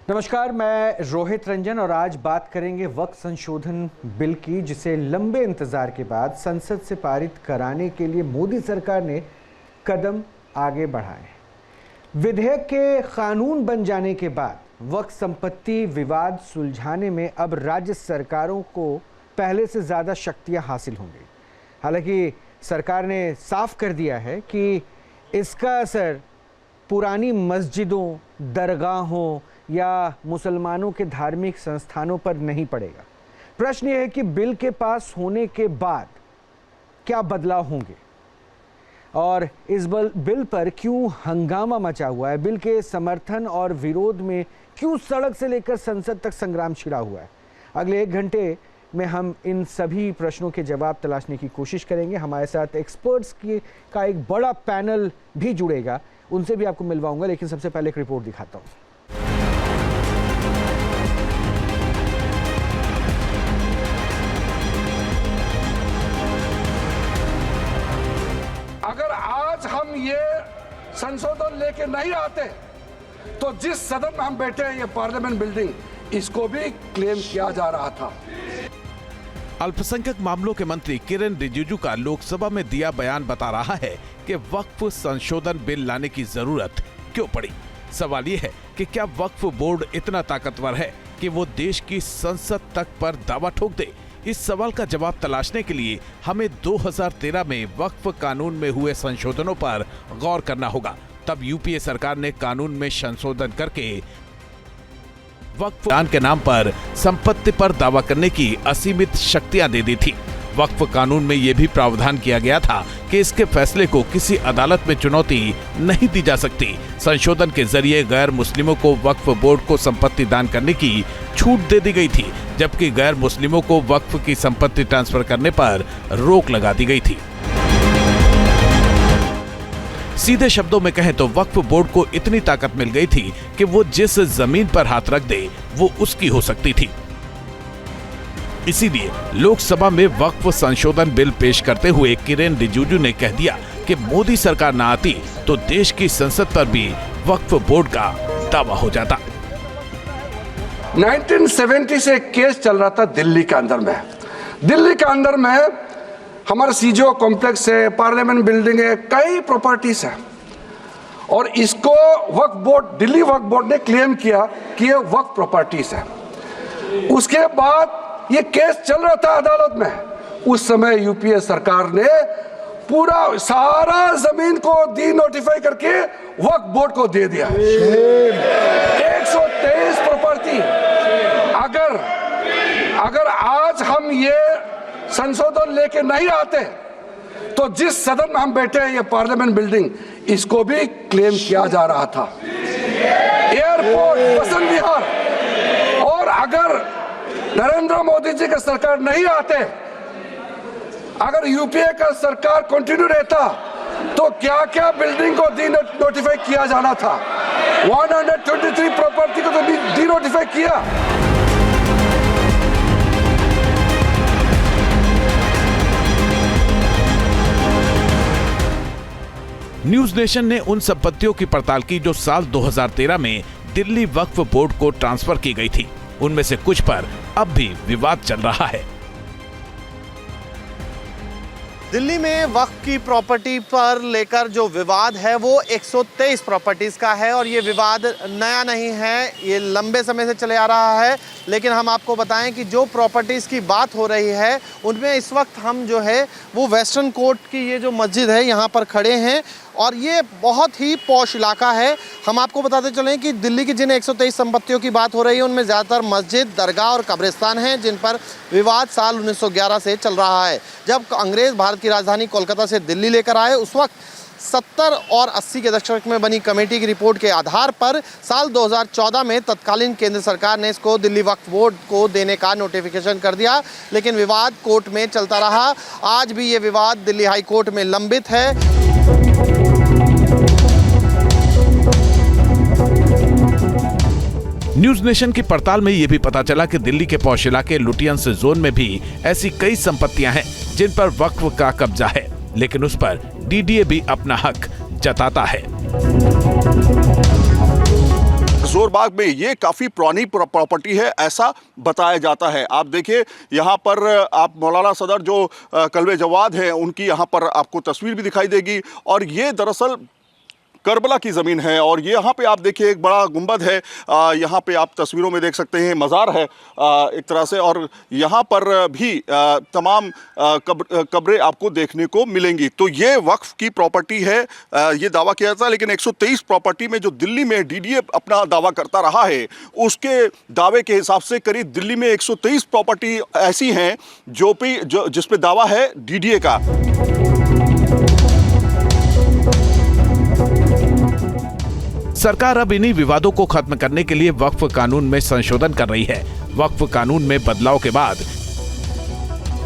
नमस्कार, मैं रोहित रंजन और आज बात करेंगे वक्फ संशोधन बिल की, जिसे लंबे इंतजार के बाद संसद से पारित कराने के लिए मोदी सरकार ने कदम आगे बढ़ाए। विधेयक के कानून बन जाने के बाद वक्फ संपत्ति विवाद सुलझाने में अब राज्य सरकारों को पहले से ज़्यादा शक्तियां हासिल होंगी। हालांकि सरकार ने साफ कर दिया है कि इसका असर पुरानी मस्जिदों, दरगाहों या मुसलमानों के धार्मिक संस्थानों पर नहीं पड़ेगा। प्रश्न यह है कि बिल के पास होने के बाद क्या बदलाव होंगे और इस बिल पर क्यों हंगामा मचा हुआ है, बिल के समर्थन और विरोध में क्यों सड़क से लेकर संसद तक संग्राम छिड़ा हुआ है। अगले 1 घंटे में हम इन सभी प्रश्नों के जवाब तलाशने की कोशिश करेंगे। हमारे साथ एक्सपर्ट्स का एक बड़ा पैनल भी जुड़ेगा, उनसे भी आपको मिलवाऊंगा, लेकिन सबसे पहले एक रिपोर्ट दिखाता हूं। अगर आज हम ये संशोधन लेके नहीं आते तो जिस सदन में हम बैठे हैं, ये पार्लियामेंट बिल्डिंग, इसको भी क्लेम किया जा रहा था। अल्पसंख्यक मामलों के मंत्री किरेन रिजिजू का लोकसभा में दिया बयान बता रहा है कि वक्फ संशोधन बिल लाने की जरूरत क्यों पड़ी। सवाल ये है कि क्या वक्फ बोर्ड इतना ताकतवर है कि वो देश की संसद तक पर दावा ठोक दे। इस सवाल का जवाब तलाशने के लिए हमें 2013 में वक्फ कानून में हुए संशोधनों पर गौर करना होगा। तब यूपीए सरकार ने कानून में संशोधन करके वक्फ दान के नाम पर संपत्ति पर दावा करने की असीमित शक्तियां दे दी थी। वक्फ कानून में यह भी प्रावधान किया गया था कि इसके फैसले को किसी अदालत में चुनौती नहीं दी जा सकती। संशोधन के जरिए गैर मुस्लिमों को वक्फ बोर्ड को संपत्ति दान करने की छूट दे दी गई थी, जबकि गैर मुस्लिमों को वक्फ की संपत्ति ट्रांसफर करने पर रोक लगा दी गई थी। सीधे शब्दों में कहें तो वक्फ बोर्ड को इतनी ताकत मिल गई थी कि वो जिस जमीन पर हाथ रख दे वो उसकी हो सकती थी। इसीलिए लोकसभा में वक्फ संशोधन बिल पेश करते हुए किरेन रिजिजू ने कह दिया कि मोदी सरकार न आती तो देश की संसद पर भी वक्फ बोर्ड का दावा हो जाता। 1970 से केस चल रहा था दिल्ली के अंदर में। दिल्ली के अंदर में हमारा सीजीओ कॉम्प्लेक्स है, पार्लियामेंट बिल्डिंग है, कई प्रॉपर्टीज है, और इसको वक्फ बोर्ड, दिल्ली वक्फ बोर्ड ने क्लेम किया कि ये वक्फ प्रॉपर्टीज है। उसके बाद ये केस चल रहा था अदालत में। उस समय यूपीए सरकार ने पूरा सारा जमीन को डी नोटिफाई करके वक्फ बोर्ड को दे दिया। 123 प्रॉपर्टी। अगर आज हम ये संशोधन लेके नहीं आते तो जिस सदन में हम बैठे हैं, ये पार्लियामेंट बिल्डिंग, इसको भी क्लेम किया जा रहा था। एयरपोर्ट, बसंत विहार, और अगर नरेंद्र मोदी जी का सरकार नहीं आते, अगर यूपीए का सरकार कंटिन्यू रहता, तो क्या क्या बिल्डिंग को डी नोटिफाई किया जाना था। 123 प्रॉपर्टी को तो डी नोटिफाई किया। न्यूज नेशन ने उन संपत्तियों की पड़ताल की जो साल 2013 में दिल्ली वक्फ बोर्ड को ट्रांसफर की गई थी। उनमें से कुछ पर अब भी विवाद चल रहा है। दिल्ली में वक्फ की प्रॉपर्टी पर लेकर जो विवाद है वो 123 प्रॉपर्टीज़ का है, और ये विवाद नया नहीं है, ये लंबे समय से चले आ रहा है। लेकिन हम आपको बताएं कि जो प्रॉपर्टीज़ की बात हो रही है उनमें इस वक्त हम जो है वो वेस्टर्न कोर्ट की ये जो मस्जिद है यहाँ पर खड़े हैं, और ये बहुत ही पॉश इलाका है। हम आपको बताते चलें कि दिल्ली की जिन 123 संपत्तियों की बात हो रही है उनमें ज़्यादातर मस्जिद, दरगाह और कब्रिस्तान हैं, जिन पर विवाद साल 1911 से चल रहा है। जब अंग्रेज़ भारत की राजधानी कोलकाता से दिल्ली लेकर आए, उस वक्त 70 और 80 के दशक में बनी कमेटी की रिपोर्ट के आधार पर साल 2014 में तत्कालीन केंद्र सरकार ने इसको दिल्ली वक्फ बोर्ड को देने का नोटिफिकेशन कर दिया, लेकिन विवाद कोर्ट में चलता रहा। आज भी ये विवाद दिल्ली हाई कोर्ट में लंबित है। न्यूज नेशन की पड़ताल में ये भी पता चला कि दिल्ली के पौष इलाके लुटियंस जोन में भी ऐसी कई संपत्तियां हैं जिन पर वक्फ का कब्जा है, लेकिन उस पर डीडीए भी अपना हक जताता है। जोरबाग में ये काफ़ी पुरानी प्रॉपर्टी है ऐसा बताया जाता है। आप देखिए यहाँ पर आप मौलाना सदर जो कल्बे जवाद हैं उनकी यहाँ पर आपको तस्वीर भी दिखाई देगी और ये दरअसल करबला की ज़मीन है और ये यहाँ पे आप देखिए एक बड़ा गुंबद है, यहाँ पे आप तस्वीरों में देख सकते हैं मज़ार है एक तरह से, और यहाँ पर भी तमाम कब्रें आपको देखने को मिलेंगी। तो ये वक्फ की प्रॉपर्टी है, ये दावा किया जाता है, लेकिन 123 प्रॉपर्टी में जो दिल्ली में डीडीए अपना दावा करता रहा है उसके दावे के हिसाब से करीब दिल्ली में 123 प्रॉपर्टी ऐसी हैं जो जिस पे दावा है डीडीए का। सरकार अब इन्हीं विवादों को खत्म करने के लिए वक्फ कानून में संशोधन कर रही है। वक्फ कानून में बदलाव के बाद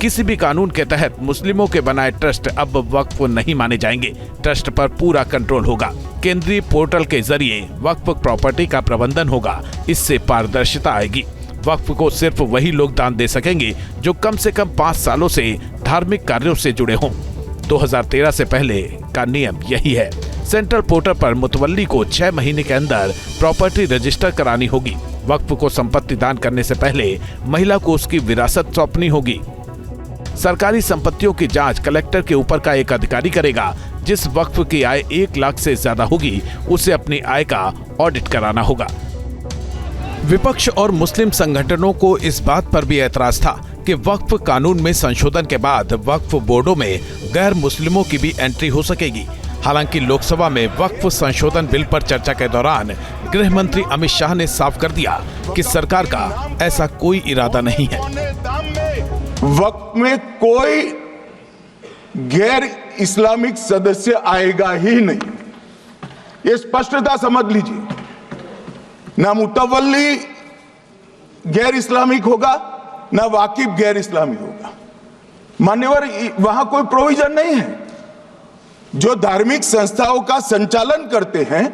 किसी भी कानून के तहत मुस्लिमों के बनाए ट्रस्ट अब वक्फ नहीं माने जाएंगे। ट्रस्ट पर पूरा कंट्रोल होगा। केंद्रीय पोर्टल के जरिए वक्फ प्रॉपर्टी का प्रबंधन होगा। इससे पारदर्शिता आएगी। वक्फ को सिर्फ वही लोग दान दे सकेंगे जो कम से कम 5 सालों से धार्मिक कार्यों से जुड़े हों। 2013 से पहले का नियम यही है। सेंट्रल पोर्टल पर मुतवल्ली को 6 महीने के अंदर प्रॉपर्टी रजिस्टर करानी होगी। वक्फ को संपत्ति दान करने से पहले महिला को उसकी विरासत सौंपनी होगी। सरकारी संपत्तियों की जांच कलेक्टर के ऊपर का एक अधिकारी करेगा। जिस वक्फ की आय 1 लाख से ज्यादा होगी उसे अपनी आय का ऑडिट कराना होगा। विपक्ष और मुस्लिम संगठनों को इस बात पर भी ऐतराज था कि वक्फ कानून में संशोधन के बाद वक्फ बोर्डों में गैर मुस्लिमों की भी एंट्री हो सकेगी। हालांकि लोकसभा में वक्फ संशोधन बिल पर चर्चा के दौरान गृह मंत्री अमित शाह ने साफ कर दिया कि सरकार का ऐसा कोई इरादा नहीं है। वक्फ में कोई गैर इस्लामिक सदस्य आएगा ही नहीं, ये स्पष्टता समझ लीजिए। ना मुतवल्ली गैर इस्लामिक होगा, ना वाकिफ गैर इस्लामी होगा। मान्यवर, वहां कोई प्रोविजन नहीं है। जो धार्मिक संस्थाओं का संचालन करते हैं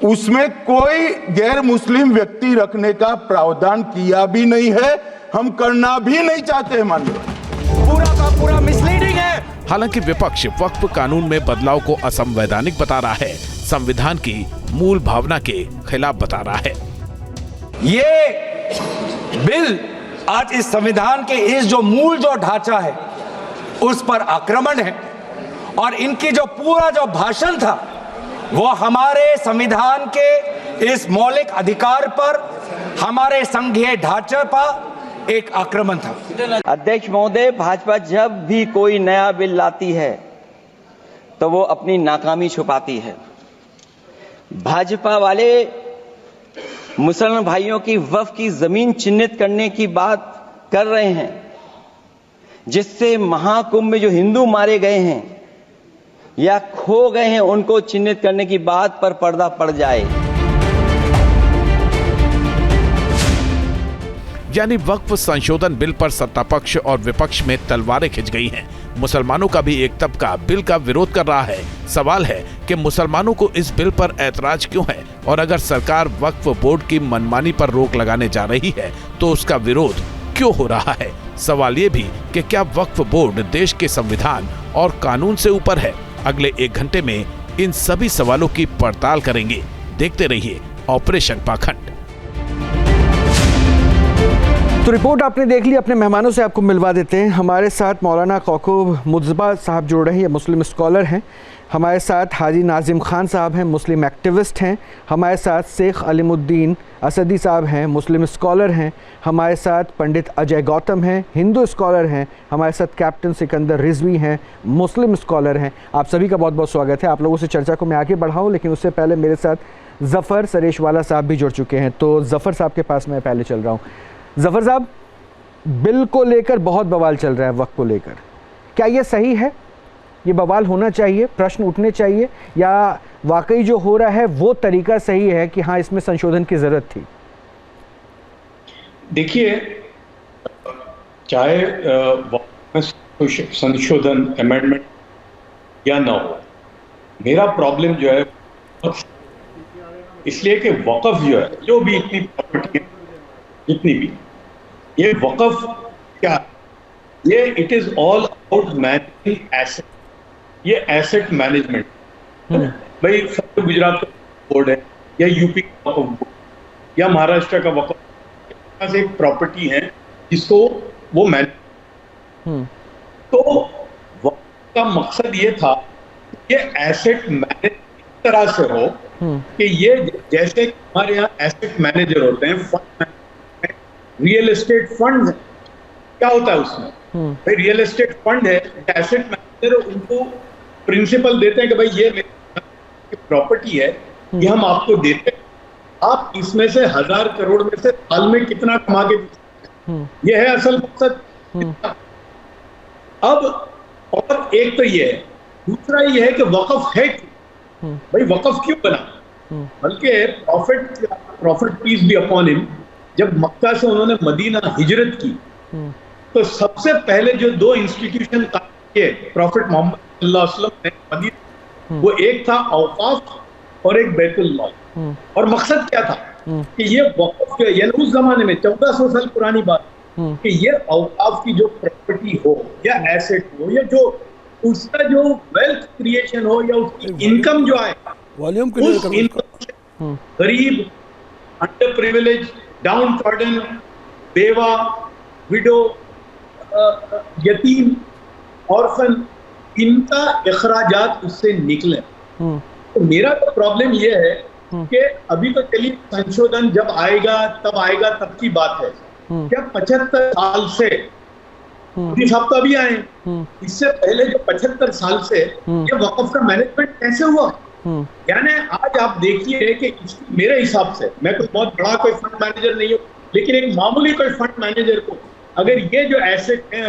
उसमें कोई गैर मुस्लिम व्यक्ति रखने का प्रावधान किया भी नहीं है, हम करना भी नहीं चाहते हैं। मान्यवर, पूरा का पूरा मिसलीडिंग है। हालांकि विपक्ष वक्फ कानून में बदलाव को असंवैधानिक बता रहा है, संविधान की मूल भावना के खिलाफ बता रहा है। ये बिल आज इस संविधान के इस जो मूल जो ढांचा है उस पर आक्रमण है और इनकी जो पूरा जो भाषण था वो हमारे संविधान के इस मौलिक अधिकार पर, हमारे संघीय ढांचे पर एक आक्रमण था। अध्यक्ष महोदय, भाजपा जब भी कोई नया बिल लाती है तो वो अपनी नाकामी छुपाती है। भाजपा वाले मुसलमान भाइयों की वक्फ की जमीन चिन्हित करने की बात कर रहे हैं, जिससे महाकुंभ में जो हिंदू मारे गए हैं या खो गए हैं उनको चिन्हित करने की बात पर पर्दा पड़ जाए। यानी वक्फ संशोधन बिल पर सत्ता पक्ष और विपक्ष में तलवारें खिंच गई हैं। मुसलमानों का भी एक तबका बिल का विरोध कर रहा है। सवाल है कि मुसलमानों को इस बिल पर ऐतराज क्यों है, और अगर सरकार वक्फ बोर्ड की मनमानी पर रोक लगाने जा रही है तो उसका विरोध क्यों हो रहा है। सवाल ये भी कि क्या वक्फ बोर्ड देश के संविधान और कानून से ऊपर है। अगले 1 घंटे में इन सभी सवालों की पड़ताल करेंगे। देखते रहिए ऑपरेशन पाखंड। तो रिपोर्ट आपने देख ली, अपने मेहमानों से आपको मिलवा देते हैं। हमारे साथ मौलाना कौकब मुज्तबा साहब जुड़ रहे हैं, ये मुस्लिम स्कॉलर हैं। हमारे साथ हाजी नाजिम खान साहब हैं, मुस्लिम एक्टिविस्ट हैं। हमारे साथ शेख अलीमुद्दीन असदी साहब हैं, मुस्लिम स्कॉलर हैं। हमारे साथ पंडित अजय गौतम हैं, हिंदू स्कॉलर हैं। हमारे साथ कैप्टन सिकंदर रिजवी हैं, मुस्लिम स्कॉलर हैं। आप सभी का बहुत बहुत स्वागत है। आप लोगों से चर्चा को मैं आगे बढ़ाऊँ, लेकिन उससे पहले मेरे साथ ज़फ़र सरेशवाला साहब भी जुड़ चुके हैं। तो ज़फ़र साहब के पास मैं पहले चल रहा हूँ। ज़फ़र साहब, बिल को लेकर बहुत बवाल चल रहा है, वक्त को लेकर, क्या ये सही है? ये बवाल होना चाहिए, प्रश्न उठने चाहिए, या वाकई जो हो रहा है वो तरीका सही है कि हाँ इसमें संशोधन की ज़रूरत थी? देखिए, चाहे संशोधन अमेंडमेंट या ना हो, मेरा प्रॉब्लम जो है इसलिए कि वक़्फ़ जो है, जो भी इतनी प्रॉपर्टी जितनी भी, ये वक़्फ़ क्या, ये it is all about managing asset. ये एसेट मैनेजमेंट, भाई गुजरात का बोर्ड है, या यूपी का वक्फ बोर्ड या महाराष्ट्र का वक्फ बोर्ड एक प्रॉपर्टी है जिसको वो मैनेज, तो वक्फ का मकसद ये था ये एसेट मैनेज इस तरह से हो कि ये जैसे हमारे यहाँ एसेट मैनेजर होते हैं, फंड रियल एस्टेट फंड है, क्या होता है उसमें भाई रियल एस्टेट फंड है, एसेट मैनेजर उनको प्रिंसिपल देते हैं कि भाई ये मेरी प्रॉपर्टी है, ये हम आपको देते हैं, आप इसमें से 1000 करोड़ में से साल में कितना कमा के, ये है असल मकसद। अब और एक तो ये है, दूसरा ये है कि वक्फ है क्यों, भाई वक्फ क्यों बना, बल्कि prophet peace be upon him, जब मक्का से उन्होंने मदीना हिजरत की तो सबसे पहले जो 2 इंस्टीट्यूशन किए प्रॉफिट मोहम्मद सल्लल्लाहु अलैहि वसल्लम ने मदीना, वो एक था औकाफ और एक बैतुल माल। और मकसद क्या था कि ये वक्फ यानी उस जमाने में 1400 साल पुरानी बात कि ये औकाफ की जो प्रॉपर्टी हो या एसेट हो या जो उसका जो वेल्थ क्रिएशन हो या उसकी इनकम जो आए, उस इनकम से गरीब, अंडर प्रिविलेज, डाउन ट्रॉडन, बेवा, विडो, यतीम, ऑर्फन, इनका इखराजात उससे निकले। तो मेरा तो प्रॉब्लम ये है कि अभी तो चलिए संशोधन जब आएगा तब की बात है, क्या 75 साल से मोदी साहब तो अभी आए, इससे पहले जो 75 साल से ये वक्फ का मैनेजमेंट कैसे हुआ? यानी आज आप देखिए कि मेरे हिसाब से, मैं कोई बहुत बड़ा कोई फंड मैनेजर नहीं हूँ, लेकिन एक मामूली कोई फंड मैनेजर को अगर ये जो एसेट है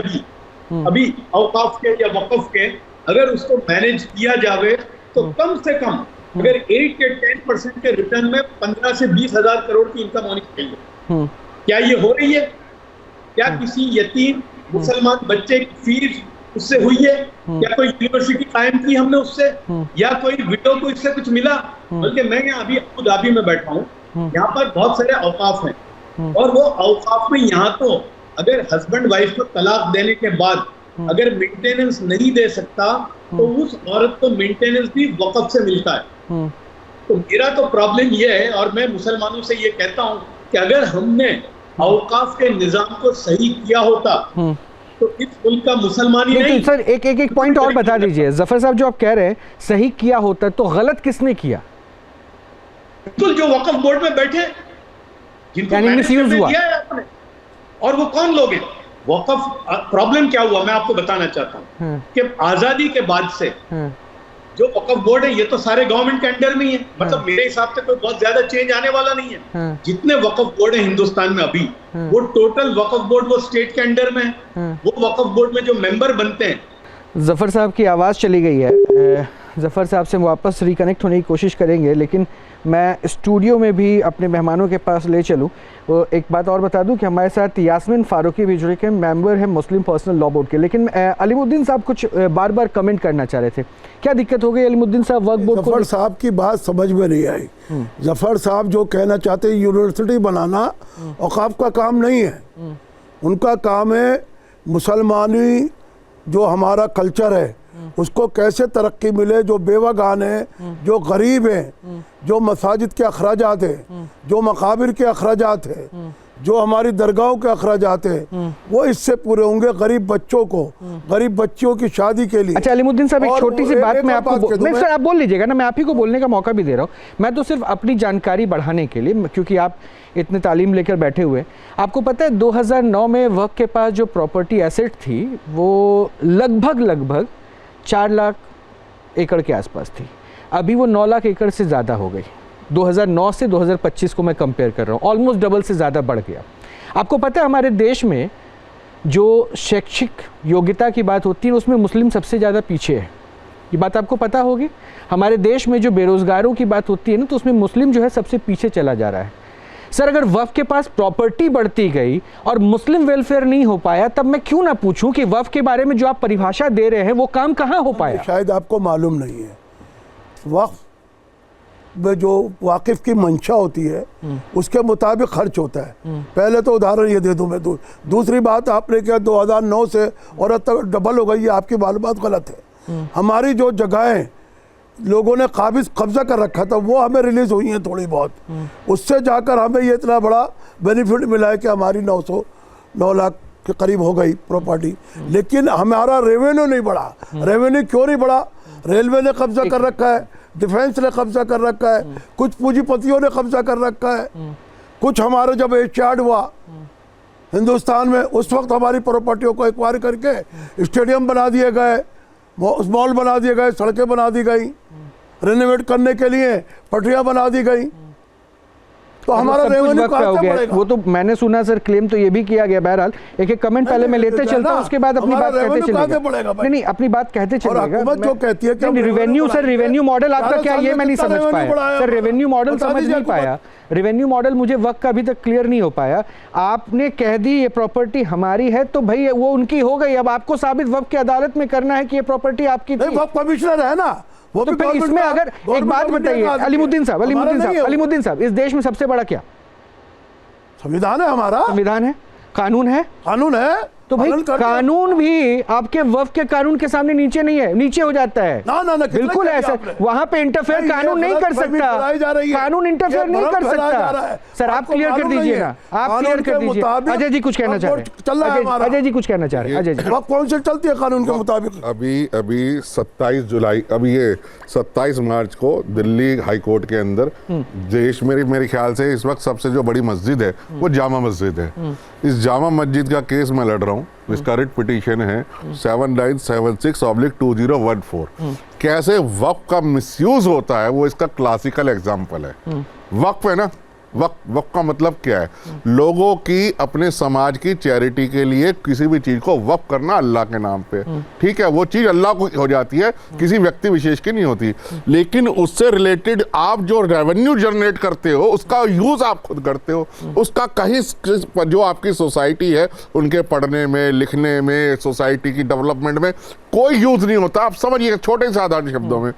अभी औकाफ के या वक्फ के, अगर उसको मैनेज किया जावे तो कम से कम अगर 8 या 10% के रिटर्न में 15 से 20 हजार करोड़ की इनकम होनी चाहिए। क्या ये हो रही है? क्या किसी यतीम मुसलमान बच्चे की फीस उससे हुई है? या कोई यूनिवर्सिटी कायम की हमने उससे, या कोई विडो को इससे कुछ मिला? बल्कि मैं यहाँ अभी अबू धाबी में बैठा हूँ, यहाँ पर बहुत सारे औकाफ हैं और वो औकाफ में यहाँ तो अगर हस्बैंड वाइफ को तलाक देने के बाद अगर मेंटेनेंस नहीं दे सकता तो उस औरत को मेंटेनेंस भी वक्फ से मिलता है। तो मेरा तो प्रॉब्लम ये है और मैं मुसलमानों से ये कहता हूँ कि अगर हमने औकाफ के निजाम को सही किया होता तो इस मुल्क का मुसलमान ही नहीं। सर एक पॉइंट और बता दीजिए जफर साहब, जो आप कह रहे हैं सही किया होता तो गलत किसने किया? बिल्कुल जो वक्फ बोर्ड में बैठे जिनको मिसयूज हुआ दिया है आपने, और वो कौन लोग हैं? वक्फ प्रॉब्लम क्या हुआ मैं आपको बताना चाहता हूँ कि आजादी के बाद से जो वक्फ बोर्ड है ये तो सारे गवर्नमेंट के अंडर में ही है, मतलब मेरे हिसाब से कोई बहुत ज्यादा चेंज आने वाला नहीं है। जितने वक्फ बोर्ड है हिंदुस्तान में अभी वो टोटल वक्फ बोर्ड वो स्टेट के अंडर में है। वो वक्फ बोर्ड में जो मेंबर बनते हैं। जफर साहब की आवाज़ चली गई है, जफर साहब से वापस रिकनेक्ट होने की कोशिश करेंगे, लेकिन मैं स्टूडियो में भी अपने मेहमानों के पास ले चलूँ। वो एक बात और बता दूं कि हमारे साथ यास्मीन फारूकी भी जुड़े के मेंबर हैं मुस्लिम पर्सनल लॉ बोर्ड के, लेकिन अलीमुद्दीन साहब कुछ बार बार कमेंट करना चाह रहे थे। क्या दिक्कत हो गई अलीमुद्दीन साहब वक्फ बोर्ड को? जफर साहब की बात समझ में नहीं आई। जफर साहब जो कहना चाहते हैं यूनिवर्सिटी बनाना औकाफ का काम नहीं है, उनका काम है मुसलमानी जो हमारा कल्चर है उसको कैसे तरक्की मिले, जो बेवागान है, जो गरीब हैं, जो मसाजिद के अखराजात हैं, जो मकाबिर के अखराजात हैं, जो हमारी दरगाहों के अखराजात हैं, वो इससे पूरे होंगे। गरीब बच्चों को, गरीब बच्चियों की शादी के लिए। अच्छा अलीमुद्दीन साहब एक छोटी सी बात मैं आपको नहीं सर आप बोल लीजिएगा ना, मैं आप ही को बोलने का मौका भी दे रहा हूँ। मैं तो सिर्फ अपनी जानकारी बढ़ाने के लिए, क्योंकि आप इतने तालीम लेकर बैठे हुए, आपको पता है 2009 में वक्फ के पास जो प्रॉपर्टी एसेट थी वो लगभग 4 लाख एकड़ के आसपास थी। अभी वो 9 लाख एकड़ से ज़्यादा हो गई। 2009 से 2025 को मैं कंपेयर कर रहा हूँ, ऑलमोस्ट डबल से ज़्यादा बढ़ गया। आपको पता है हमारे देश में जो शैक्षिक योग्यता की बात होती है उसमें मुस्लिम सबसे ज़्यादा पीछे है, ये बात आपको पता होगी। हमारे देश में जो बेरोज़गारों की बात होती है ना, तो उसमें मुस्लिम जो है सबसे पीछे चला जा रहा है। सर अगर वक्फ के पास प्रॉपर्टी बढ़ती गई और मुस्लिम वेलफेयर नहीं हो पाया, तब मैं क्यों ना पूछूं कि वक्फ के बारे में जो आप परिभाषा दे रहे हैं वो काम कहां हो पाया? शायद आपको मालूम नहीं है, वक्फ में जो वाकिफ की मंशा होती है उसके मुताबिक खर्च होता है। पहले तो उदाहरण ये दे दूं मैं, दूसरी बात आपने क्या 2009 से और अब तक डबल हो गई, ये आपकी मालूमात गलत है। हमारी जो जगहें लोगों ने काबिज कब्जा कर रखा था वो हमें रिलीज हुई हैं थोड़ी बहुत, उससे जाकर हमें ये इतना बड़ा बेनिफिट मिला है कि हमारी 9 लाख के करीब हो गई प्रॉपर्टी, लेकिन हमारा रेवेन्यू नहीं बढ़ा। रेवेन्यू क्यों नहीं बढ़ा? रेलवे ने कब्जा कर रखा है, डिफेंस ने कब्जा कर रखा है, कुछ पूंजीपतियों ने कब्जा कर रखा है, कुछ हमारे जब एशियाड हुआ हिंदुस्तान में उस वक्त हमारी प्रॉपर्टियों को एक्वायर करके स्टेडियम बना दिए गए, मॉल बना दिए गए, सड़कें बना दी गई, रेनोवेट करने के लिए पटरियां बना दी गई, तो हमारा रेवेन्यू कहां से बढ़ेगा? वो तो मैंने सुना सर, क्लेम तो ये भी किया गया। बहरहाल एक कमेंट पहले मैं लेते चलता हूं, उसके बाद अपनी बात कहते चलेगा। नहीं, अपनी बात कहते चलेगा। जो कहती है कि रेवेन्यू, सर रेवेन्यू मॉडल आपका क्या, ये मैं नहीं समझ पाया सर। रेवेन्यू मॉडल समझ नहीं पाया, रेवेन्यू मॉडल मुझे वक्त का अभी तक क्लियर नहीं हो पाया। आपने कह दी ये प्रॉपर्टी हमारी है, तो भाई वो उनकी हो गई, अब आपको साबित वक्त की अदालत में करना है कि ये प्रॉपर्टी आपकी थी। वक्त कमिश्नर है ना वो, तो फिर इसमें अगर एक बात बताइए अलीमुद्दीन साहब, इस देश में सबसे बड़ा क्या? संविधान है हमारा, संविधान है, कानून है, तो भाई कानून भी आपके वक्फ के कानून के सामने नीचे नहीं है, नीचे हो जाता है। ना बिल्कुल ऐसा, वहां पे इंटरफेयर कानून नहीं कर सकता, कानून इंटरफेयर नहीं कर सकता। सर आप क्लियर कर दीजिए ना, आप क्लियर कर दीजिए। अजय जी कुछ कहना चाह रहे हैं, अजय जी कुछ कहना चाह रहे हैं। अजय जी वक्त कौन से चलती है कानून के मुताबिक? अभी 27 जुलाई, अभी ये 27 मार्च को दिल्ली हाई कोर्ट के अंदर देश में मेरे ख्याल से इस वक्त सबसे जो बड़ी मस्जिद है वो जामा मस्जिद है। इस जामा मस्जिद का केस मैं लड़ रहा हूँ, इसका रिट पिटीशन है 7976/2014। कैसे वक्फ का मिसयूज होता है वो इसका क्लासिकल एग्जांपल है। वक्फ है ना, वक्फ का मतलब क्या है? लोगों की अपने समाज की चैरिटी के लिए किसी भी चीज को वक्फ करना अल्लाह के नाम पे, ठीक है, वो चीज अल्लाह को हो जाती है, किसी व्यक्ति विशेष की नहीं होती। लेकिन उससे रिलेटेड आप जो रेवेन्यू जनरेट करते हो उसका यूज आप खुद करते हो, उसका कहीं जो आपकी सोसाइटी है उनके पढ़ने में, लिखने में, सोसाइटी की डेवलपमेंट में कोई यूज नहीं होता। आप समझिए छोटे साधारण शब्दों में,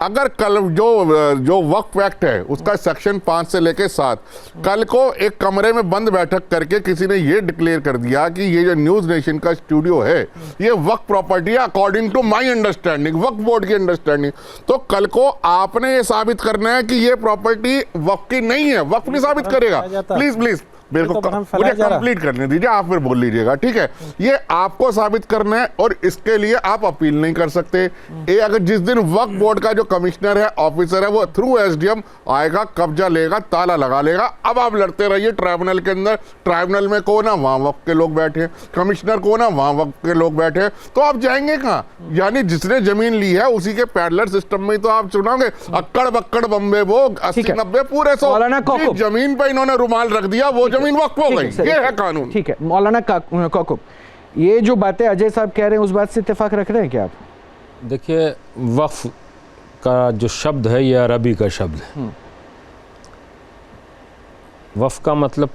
अगर कल जो वक्फ एक्ट है उसका सेक्शन 5 से लेके 7, कल को एक कमरे में बंद बैठक करके किसी ने ये डिक्लेयर कर दिया कि ये जो न्यूज नेशन का स्टूडियो है ये वक्फ प्रॉपर्टी है अकॉर्डिंग टू माय अंडरस्टैंडिंग, वक्फ बोर्ड की अंडरस्टैंडिंग, तो कल को आपने ये साबित करना है कि ये प्रॉपर्टी वक्फ की नहीं है। वक्फ नहीं साबित करेगा, प्लीज मुझे कंप्लीट करने दीजिए, आप फिर बोल लीजिएगा, ठीक है। ये आपको साबित करना है और इसके लिए आप अपील नहीं कर सकते। ये अगर जिस दिन वक्फ बोर्ड का जो कमिश्नर है, ऑफिसर है, वो थ्रू एसडीएम आएगा, कब्जा लेगा, ताला लगा लेगा, अब आप लड़ते रहिए ट्राइब्यूनल के अंदर। ट्राइब्यूनल में कौन है? वहां वक्फ के लोग बैठे, कमिश्नर कौन है? वहां वक्फ के लोग बैठे, तो आप जाएंगे कहाँ? यानी जिसने जमीन ली है उसी के पैरेलल सिस्टम में तो आप चुनाओगे। अक्कड़ बक्कड़ बम्बे वो 80-90 पूरे 100 जमीन पे इन्होंने रुमाल रख दिया, वो जमीन वक्फ हो गई, ये है कानून। ठीक है मौलाना कौकब, ये जो बातें अजय साहब कह रहे हैं उस बात से इत्तेफाक रख रहे हैं क्या आप? देखिए, वक्फ का जो शब्द है ये अरबी का शब्द है। वक्फ का मतलब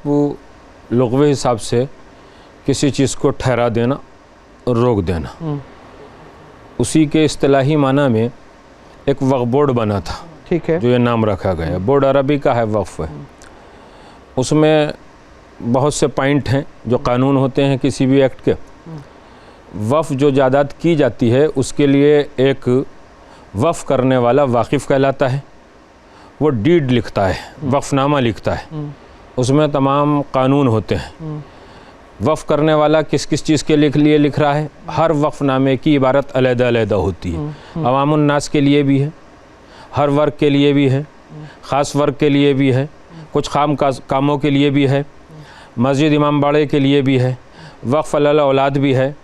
लुग़वी हिसाब से किसी चीज़ को ठहरा देना, रोक देना। उसी के इस्तिलाही माना में एक वक्फ बोर्ड बना था, ठीक है, जो ये नाम रखा गया। बोर्ड अरबी का है, वक्फ है। उसमें बहुत से पॉइंट हैं जो कानून होते हैं किसी भी एक्ट के। वक्फ जो जायदाद की जाती है उसके लिए एक वक्फ करने वाला वाकिफ़ कहलाता है, वो डीड लिखता है, वक्फनामा लिखता है, उसमें तमाम कानून होते हैं। वक्फ करने वाला किस किस चीज़ के लिए लिख रहा है, हर वक्फनामे की इबारत अलग-अलग होती है। अवामुन नास के लिए भी है, हर वर्ग के लिए भी है, ख़ास वर्ग के लिए भी है, कुछ कामों के लिए भी है, मस्जिद इमाम बाड़े के लिए भी है, वक्फ अलल औलाद भी है,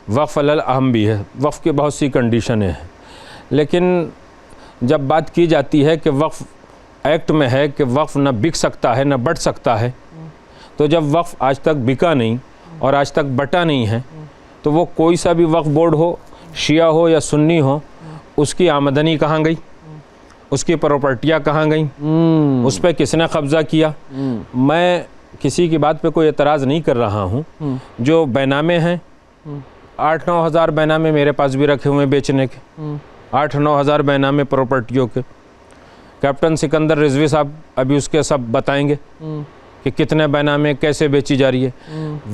वक्फ अलल अहम भी है। वक्फ की बहुत सी कंडीशनें हैं, लेकिन जब बात की जाती है कि वक्फ एक्ट में है कि वक्फ न बिक सकता है न बढ़ सकता है, तो जब वक्फ आज तक बिका नहीं और आज तक बटा नहीं है, तो वो कोई सा भी वक्फ बोर्ड हो, शिया हो या सुन्नी हो, उसकी आमदनी कहाँ गई, उसकी प्रॉपर्टियाँ कहाँ गई, उस पर किसने कब्ज़ा किया। मैं किसी की बात पे कोई एतराज़ नहीं कर रहा हूँ। जो बैनामे हैं, 8-9 हज़ार बैनामे मेरे पास भी रखे हुए हैं बेचने के, 8-9 हज़ार बैनामे प्रॉपर्टियों के। कैप्टन सिकंदर रिजवी साहब अभी उसके सब बताएंगे कि कितने बैनामे कैसे बेची जा रही है।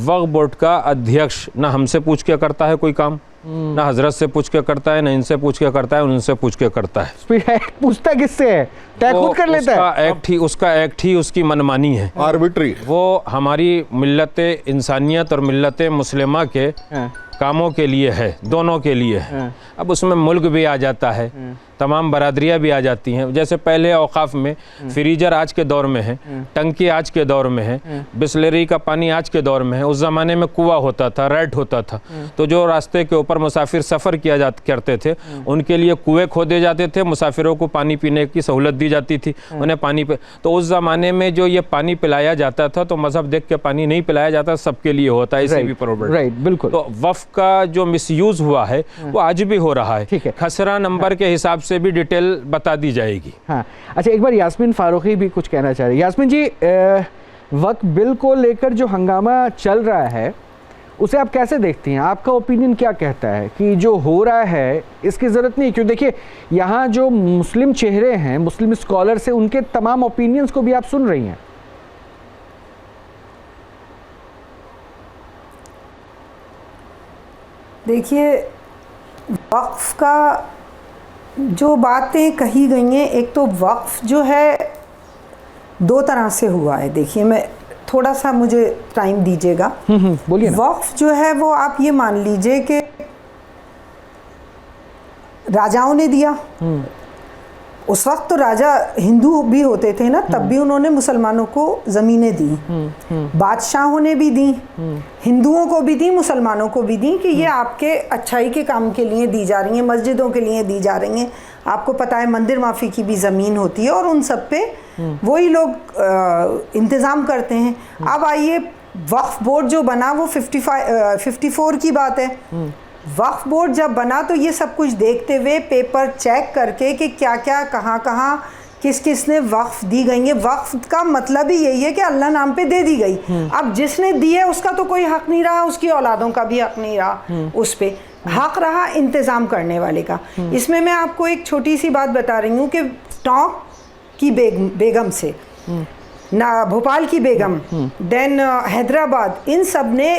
वक्फ बोर्ड का अध्यक्ष ना हमसे पूछ के करता है कोई काम, ना हजरत से पूछ के करता है, ना इनसे पूछ के करता है, उनसे पूछ के करता है। पूछता किससे है? तय खुद कर लेता है। उसका एक्ट ही उसकी मनमानी है, आर्बिट्री। वो हमारी मिल्लत इंसानियत और मिल्लत मुस्लिमा के कामों के लिए है, दोनों के लिए है। अब उसमें मुल्क भी आ जाता है, तमाम बरादरियाँ भी आ जाती हैं। जैसे पहले औकाफ में फ्रीजर आज के दौर में है, टंकी आज के दौर में है, बिस्लरी का पानी आज के दौर में है। उस ज़माने में कुआं होता था, रैट होता था। तो जो रास्ते के ऊपर मुसाफिर सफ़र करते थे, उनके लिए कुएँ खोदे जाते थे, मुसाफिरों को पानी पीने की सहूलत दी जाती थी, उन्हें पानी तो उस ज़माने में जो ये पानी पिलाया जाता था, तो मजहब देख के पानी नहीं पिलाया जाता, सबके लिए होता है, इसी भी प्रॉब्लम। राइट, बिल्कुल। तो वफ़ का जो मिसयूज़ हुआ है वो आज भी हो रहा है। ठीक है, खसरा नंबर के हिसाब से भी डिटेल बता दी जाएगी। हाँ, अच्छा, एक बार यास्मीन फारूकी भी कुछ कहना चाह रही है। यास्मीन जी, वक्फ बिल को लेकर जो हंगामा चल रहा है उसे आप कैसे देखती हैं? आपका ओपिनियन क्या कहता है कि जो हो रहा है इसकी ज़रूरत नहीं? क्यों, देखिए यहाँ जो मुस्लिम चेहरे हैं, मुस्लिम स्कॉलर्स हैं, उनके तमाम ओपिनियंस को भी आप सुन रही हैं। देखिए, वक्फ का जो बातें कही गई हैं, एक तो वक्फ जो है दो तरह से हुआ है। देखिए, मैं थोड़ा सा, मुझे टाइम दीजिएगा। बोलिए। वक्फ जो है वो आप ये मान लीजिए कि राजाओं ने दिया। उस वक्त तो राजा हिंदू भी होते थे ना, तब भी उन्होंने मुसलमानों को ज़मीनें दी। बादशाहों ने भी दी, हिंदुओं को भी दी, मुसलमानों को भी दी कि ये आपके अच्छाई के काम के लिए दी जा रही हैं, मस्जिदों के लिए दी जा रही हैं। आपको पता है मंदिर माफ़ी की भी ज़मीन होती है और उन सब पे वही लोग इंतज़ाम करते हैं। अब आइए, वक्फ बोर्ड जो बना वो 54 की बात है। वक्फ बोर्ड जब बना तो ये सब कुछ देखते हुए, पेपर चेक करके कि क्या क्या, कहाँ कहाँ, किस किस ने वक्फ दी गई है। वक्फ का मतलब ही यही है कि अल्लाह नाम पे दे दी गई। अब जिसने दी है उसका तो कोई हक नहीं रहा, उसकी औलादों का भी हक नहीं रहा, उस पे हक रहा इंतज़ाम करने वाले का। इसमें मैं आपको एक छोटी सी बात बता रही हूँ कि टोंक की बेगम से ना, भोपाल की बेगम, देन हैदराबाद, इन सब ने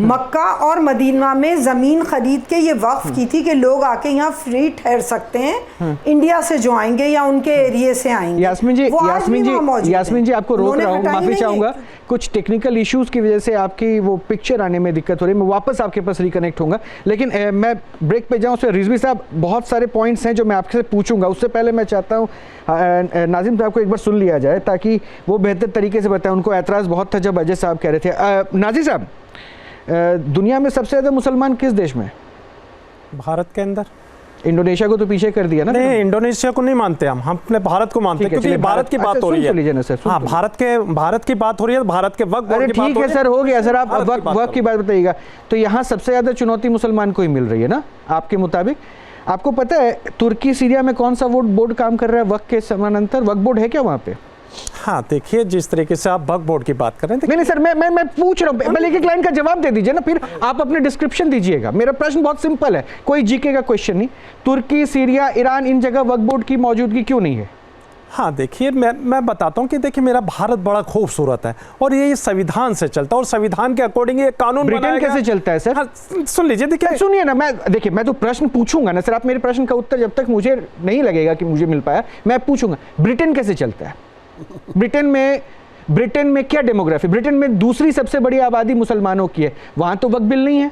मक्का और मदीना में ज़मीन खरीद के ये वक्फ की थी कि लोग आके यहाँ फ्री ठहर सकते हैं, इंडिया से जो आएंगे या उनके एरिया से आएंगे। यास्मीन जी आपको रोक रहा हूँ, माफ़ी चाहूँगा, कुछ टेक्निकल इश्यूज़ की वजह से आपकी वो पिक्चर आने में दिक्कत हो रही है। मैं वापस आपके पास रिकनेक्ट होऊंगा, लेकिन मैं ब्रेक पे जाऊँ उससे रिजवी साहब, बहुत सारे पॉइंट्स हैं जो मैं आपसे पूछूंगा। उससे पहले मैं चाहता हूँ नाजिम साहब को एक बार सुन लिया जाए ताकि वो बेहतर तरीके से बताएं। उनको एतराज़ बहुत था जब अजय साहब कह रहे थे। नाजिम साहब, दुनिया में सबसे ज़्यादा मुसलमान किस देश में? भारत के अंदर। इंडोनेशिया को तो पीछे कर दिया ना? नहीं, इंडोनेशिया को नहीं मानते हम अपने भारत को मानते हैं, क्योंकि भारत की बात हो रही है। हाँ, भारत की बात हो रही है, भारत के वक्त। अरे ठीक है सर, हो गया सर, आप वक्त की बात बताइएगा। तो यहाँ सबसे ज़्यादा चुनौती मुसलमान को ही मिल रही है ना आपके मुताबिक? आपको पता है तुर्की सीरिया में कौन सा बोर्ड काम कर रहा है वक्त के समानांतर? वक्त बोर्ड है क्या वहाँ पे? हाँ, देखिए, जिस तरीके से आप वक्फ बोर्ड की बात कर रहे हैं। नहीं सर, मैं पूछ रहा हूँ, पहले एक लाइन का जवाब दे दीजिए ना, फिर आप अपने डिस्क्रिप्शन दीजिएगा। मेरा प्रश्न बहुत सिंपल है, कोई जीके का क्वेश्चन नहीं। तुर्की, सीरिया, ईरान, इन जगह वक्फ बोर्ड की मौजूदगी क्यों नहीं है? हाँ, देखिए, मैं बताता हूँ कि देखिए, मेरा भारत बड़ा खूबसूरत है और ये संविधान से चलता है और संविधान के अकॉर्डिंग ये कानून ब्रिटेन कैसे चलता है सर? हाँ, सुन लीजिए, देखिए, सुनिए ना, मैं तो प्रश्न पूछूंगा ना सर, आप मेरे प्रश्न का उत्तर जब तक मुझे नहीं लगेगा कि मुझे मिल पाया, मैं पूछूंगा ब्रिटेन कैसे चलता है? ब्रिटेन में क्या डेमोग्राफी? ब्रिटेन में दूसरी सबसे बड़ी आबादी मुसलमानों की है, वहां तो वक्फ बिल नहीं है।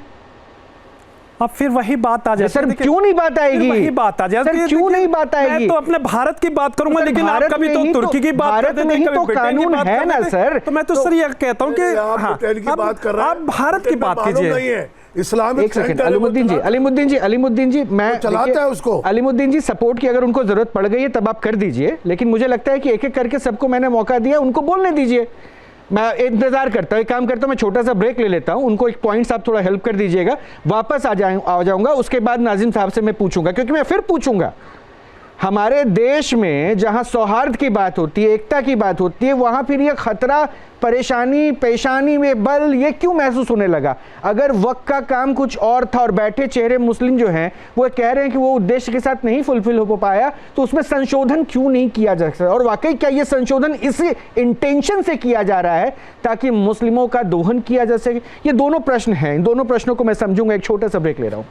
अब फिर वही बात आ जाए सर, क्यों नहीं बात आएगी? वही बात आ जाए सर, क्यों नहीं बात आएगी? मैं तो अपने भारत की बात करूंगा, लेकिन आप कभी तो तुर्की की बात करते थे, कभी ब्रिटेन की बात करते थे। सर, तो मैं तो सर ये कहता हूँ कि आप भारत की बात कीजिए। इस्लामिक सेकंड, अलीमुद्दीन जी, मैं चलाता है उसको। अलीमुद्दीन जी, सपोर्ट की अगर उनको जरूरत पड़ गई है तब आप कर दीजिए, लेकिन मुझे लगता है कि एक एक करके सबको मैंने मौका दिया, उनको बोलने दीजिए। मैं इंतजार करता हूँ, एक काम करता हूँ, मैं छोटा सा ब्रेक ले लेता हूँ, उनको एक पॉइंट्स आप थोड़ा हेल्प कर दीजिएगा, वापस आ जाऊंगा, उसके बाद नाजिम साहब से मैं पूछूंगा, क्योंकि मैं फिर पूछूंगा हमारे देश में जहां सौहार्द की बात होती है, एकता की बात होती है, वहां फिर ये खतरा, परेशानी, पेशानी में बल ये क्यों महसूस होने लगा? अगर वक्त का काम कुछ और था और बैठे चेहरे मुस्लिम जो हैं वो कह रहे हैं कि वो उद्देश्य के साथ नहीं फुलफिल हो पाया, तो उसमें संशोधन क्यों नहीं किया जा सकता? और वाकई क्या ये संशोधन इसी इंटेंशन से किया जा रहा है ताकि मुस्लिमों का दोहन किया जा सके? ये दोनों प्रश्न हैं, इन दोनों प्रश्नों को मैं समझूंगा। एक छोटा सा ब्रेक ले रहा हूं।